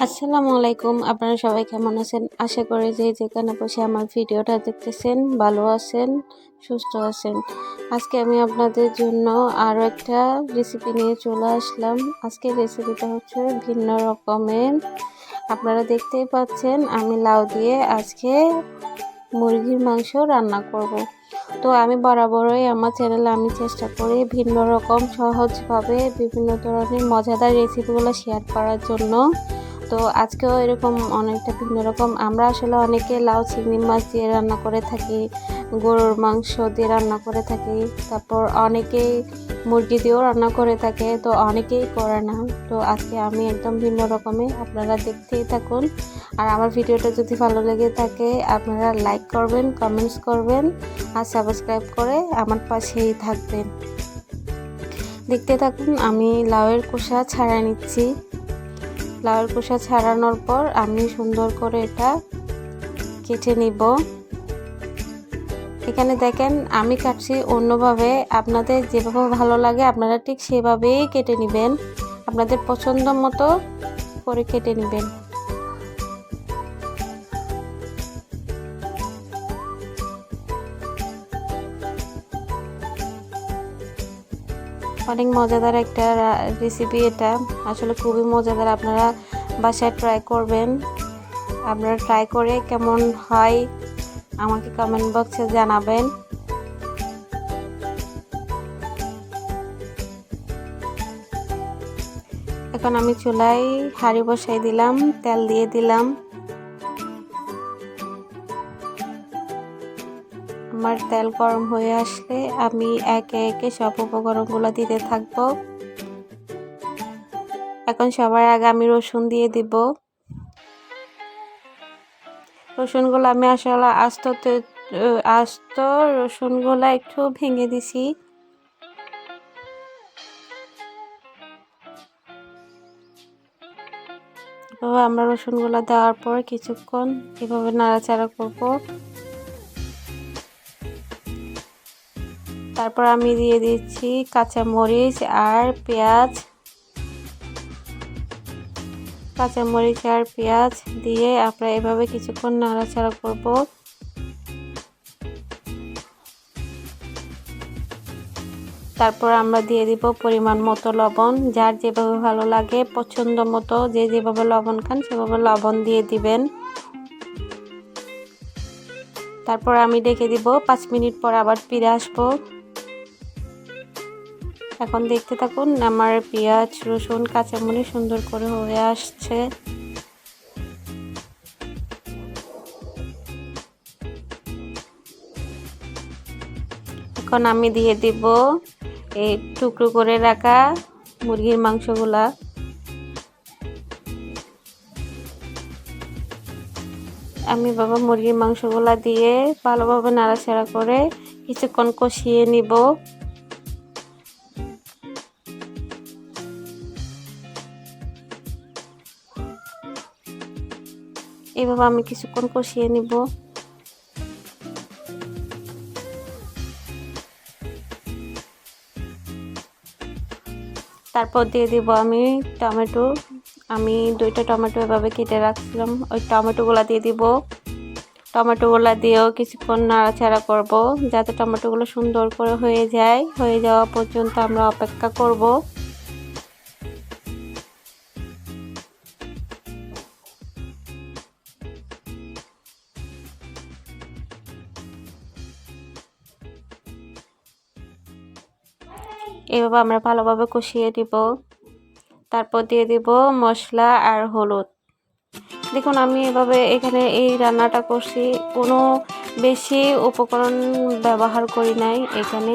আসসালামু আলাইকুম। আপনারা সবাই কেমন আছেন? আশা করি যে যেখানে বসে আমার ভিডিওটা দেখতেছেন ভালো আছেন, সুস্থ আছেন। আজকে আমি আপনাদের জন্য আরও একটা রেসিপি নিয়ে চলে আসলাম। আজকের রেসিপিটা হচ্ছে ভিন্ন রকমের। আপনারা দেখতেই পাচ্ছেন আমি লাউ দিয়ে আজকে মুরগির মাংস রান্না করব। তো আমি বরাবরই আমার চ্যানেলে আমি চেষ্টা করি ভিন্ন রকম সহজভাবে বিভিন্ন ধরনের মজাদার রেসিপিগুলো শেয়ার করার জন্য। তো আজকেও এরকম অনেকটা ভিন্ন রকম। আমরা আসলে অনেকে লাউ চিংড়ি মাছ দিয়ে রান্না করে থাকি, গরুর মাংস দিয়ে রান্না করে থাকি, তারপর অনেকেই মুরগি দিয়েও রান্না করে থাকে, তো অনেকেই করে না। তো আজকে আমি একদম ভিন্ন রকমে, আপনারা দেখতেই থাকুন। আর আমার ভিডিওটা যদি ভালো লেগে থাকে আপনারা লাইক করবেন, কমেন্টস করবেন আর সাবস্ক্রাইব করে আমার পাশেই থাকবেন। দেখতে থাকুন। আমি লাউয়ের খোসা ছাড়া নিচ্ছি। লাউয়ের খোসা ছাড়ানোর পর আমি সুন্দর করে এটা কেটে নিব। এখানে দেখেন আমি কাটছি অন্যভাবে, আপনাদের যেভাবে ভালো লাগে আপনারা ঠিক সেভাবেই কেটে নেবেন, আপনাদের পছন্দ মতো করে কেটে নেবেন। অনেক মজাদার একটা রেসিপি, এটা আসলে খুবই মজাদার। আপনারা বাসায় ট্রাই করবেন। আপনারা ট্রাই করে কেমন হয় আমাকে কমেন্ট বক্সে জানাবেন। এখন আমি চুলায় হাঁড়ি বসাই দিলাম, তেল দিয়ে দিলাম। আমার তেল গরম হয়ে আসলে আমি একে একে সব উপকরণগুলো দিতে থাকবো। এখন সবার আগে আমি রসুন দিয়ে দিব। রসুনগুলো আমি আসলে আস্ত রসুনগুলো একটু ভেঙে দিছি। আমরা রসুনগুলো দেওয়ার পর কিছুক্ষণ এভাবে নাড়াচাড়া করব। তারপর আমি দিয়ে দিচ্ছি কাঁচামরিচ আর পেঁয়াজ। কাঁচামরিচ আর পেঁয়াজ দিয়ে আমরা এভাবে কিছুক্ষণ নাড়াচাড়া করব। তারপর আমরা দিয়ে দিব পরিমাণ মতো লবণ। যার যেভাবে ভালো লাগে পছন্দ মতো যে যেভাবে লবণ খান সেভাবে লবণ দিয়ে দিবেন। তারপর আমি ঢেকে দিব, 5 মিনিট পর আবার ফিরে আসবো। এখন দেখতে থাকুন, আমার পেঁয়াজ রসুন কাঁচামরিচ সুন্দর করে হয়ে আসছে। এখন আমি দিয়ে দিব এই টুকরো করে রাখা মুরগির মাংসগুলা। আমি মুরগির মাংসগুলা দিয়ে ভালোভাবে নাড়াচাড়া করে কিছুক্ষণ কষিয়ে নিব। এভাবে আমি কিছুক্ষণ কষিয়ে নিব। তারপর দিয়ে দিব আমি টমেটো। আমি 2টা টমেটো এভাবে কেটে রাখছিলাম, ওই টমেটোগুলা দিয়ে দিব। টমেটোগুলা দিয়েও কিছুক্ষণ নাড়াচাড়া করব যাতে টমেটোগুলো সুন্দর করে হয়ে যায়। হয়ে যাওয়া পর্যন্ত আমরা অপেক্ষা করব। এভাবে আমরা ভালোভাবে কষিয়ে দিব। তারপর দিয়ে দিব মশলা আর হলুদ। দেখুন আমি এভাবে এখানে এই রান্নাটা করছি, কোনো বেশি উপকরণ ব্যবহার করি নাই। এখানে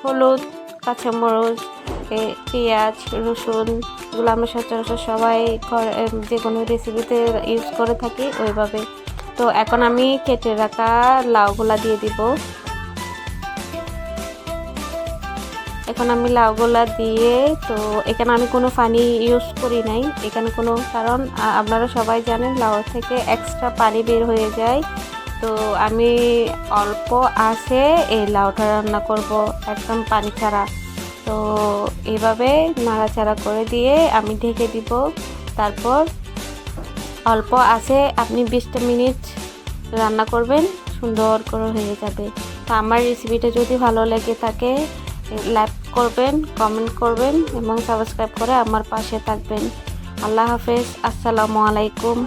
হলুদ, কাঁচামরিচ, পেঁয়াজ, রসুন এগুলো আমরা সচরাচর সবাই যে কোনো রেসিপিতে ইউজ করে থাকি ওইভাবে। তো এখন আমি কেটে রাখা লাউগুলা দিয়ে দিব। এখন আমি লাউগুলা দিয়ে, তো এখানে আমি কোনো পানি ইউজ করি নাই এখানে কোনো, কারণ আপনারা সবাই জানেন লাউ থেকে এক্সট্রা পানি বের হয়ে যায়। তো আমি অল্প আছে এই লাউটা রান্না করব একদম পানি ছাড়া। তো এইভাবে নাড়াচাড়া করে দিয়ে আমি ঢেকে দিব। তারপর অল্প আছে আপনি 20টা মিনিট রান্না করবেন, সুন্দর করে হয়ে যাবে। তো আমার রেসিপিটা যদি ভালো লেগে থাকে লাইক করবেন, কমেন্ট করবেন এবং সাবস্ক্রাইব করে আমার পাশে থাকবেন। আল্লাহ হাফেজ, আসসালামু আলাইকুম।